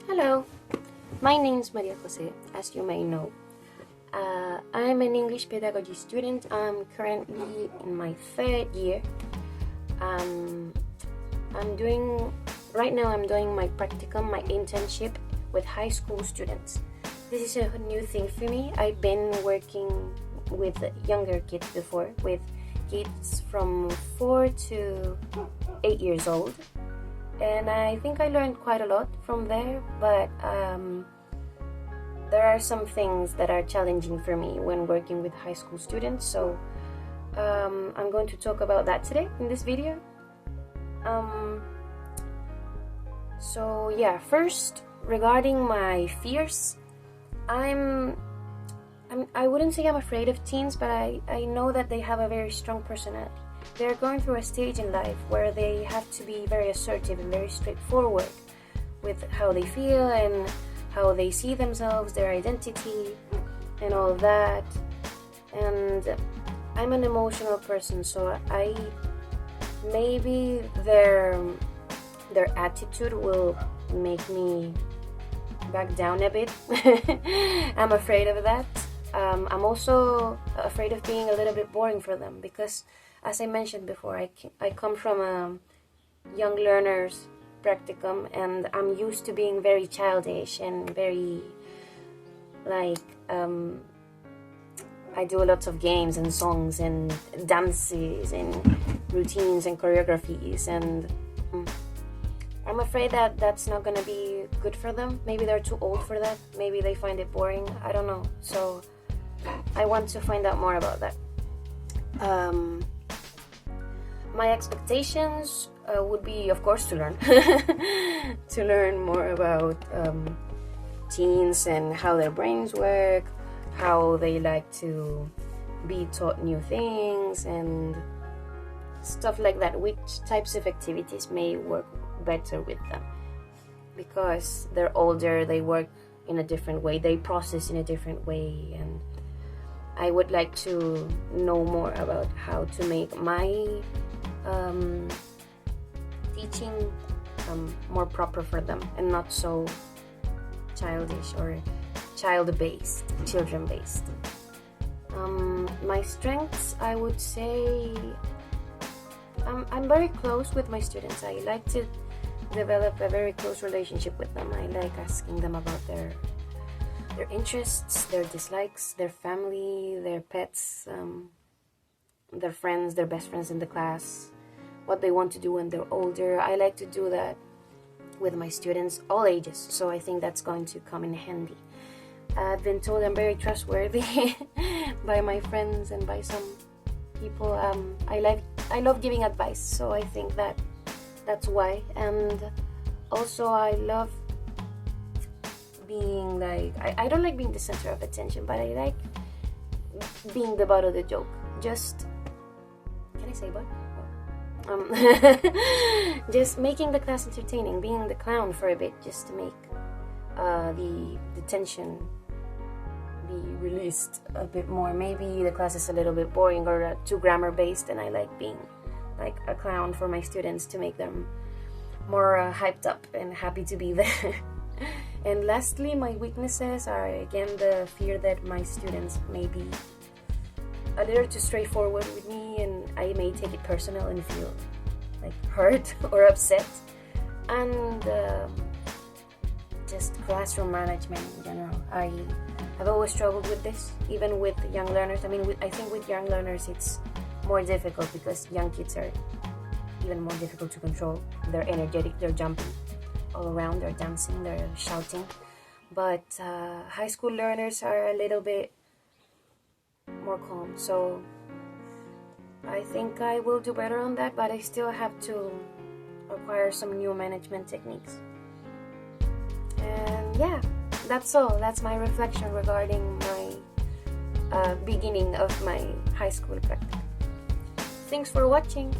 Hello, my name is María-José, as you may know. I'm an English pedagogy student. I'm currently in my third year. Right now I'm doing my practicum, my internship with high school students. This is a new thing for me. I've been working with younger kids before, with kids from 4 to 8 years old. And I think I learned quite a lot from there, but there are some things that are challenging for me when working with high school students, so I'm going to talk about that today in this video. First, regarding my fears, I wouldn't say I'm afraid of teens, but I know that they have a very strong personality. They're going through a stage in life where they have to be very assertive and very straightforward with how they feel and how they see themselves, their identity, and all that. And I'm an emotional person, so maybe their attitude will make me back down a bit. I'm afraid of that. I'm also afraid of being a little bit boring for them because, as I mentioned before, I come from a young learners practicum, and I'm used to being very childish and very I do lots of games and songs and dances and routines and choreographies, and I'm afraid that that's not gonna be good for them. Maybe they're too old for that. Maybe they find it boring. I don't know. So I want to find out more about that. My expectations would be, of course, to learn to learn more about teens and how their brains work, how they like to be taught new things and stuff like that, which types of activities may work better with them, because they're older, they work in a different way, they process in a different way, and I would like to know more about how to make my teaching more proper for them and not so childish or children-based. My strengths, I would say I'm very close with my students. I like to develop a very close relationship with them. I like asking them about their interests, their dislikes, their family, their pets, their friends, their best friends in the class, what they want to do when they're older. I like to do that with my students, all ages, so I think that's going to come in handy. I've been told I'm very trustworthy by my friends and by some people. I love giving advice, so I think that's why. And also I love being I don't like being the center of attention, but I like being the butt of the joke. Just, can I say butt? Just making the class entertaining, being the clown for a bit, just to make the tension be released a bit more. Maybe the class is a little bit boring or too grammar based, and I like being like a clown for my students to make them more hyped up and happy to be there. And lastly, my weaknesses are again the fear that my students may be a little too straightforward with me, and I may take it personal and feel like hurt or upset. And just classroom management in general. I have always struggled with this, even with young learners. I think with young learners it's more difficult because young kids are even more difficult to control. They're energetic, they're jumping all around, they're dancing, they're shouting. But high school learners are a little bit more calm, so I think I will do better on that, but I still have to acquire some new management techniques. And yeah, that's all. That's my reflection regarding my beginning of my high school practice. Thanks for watching.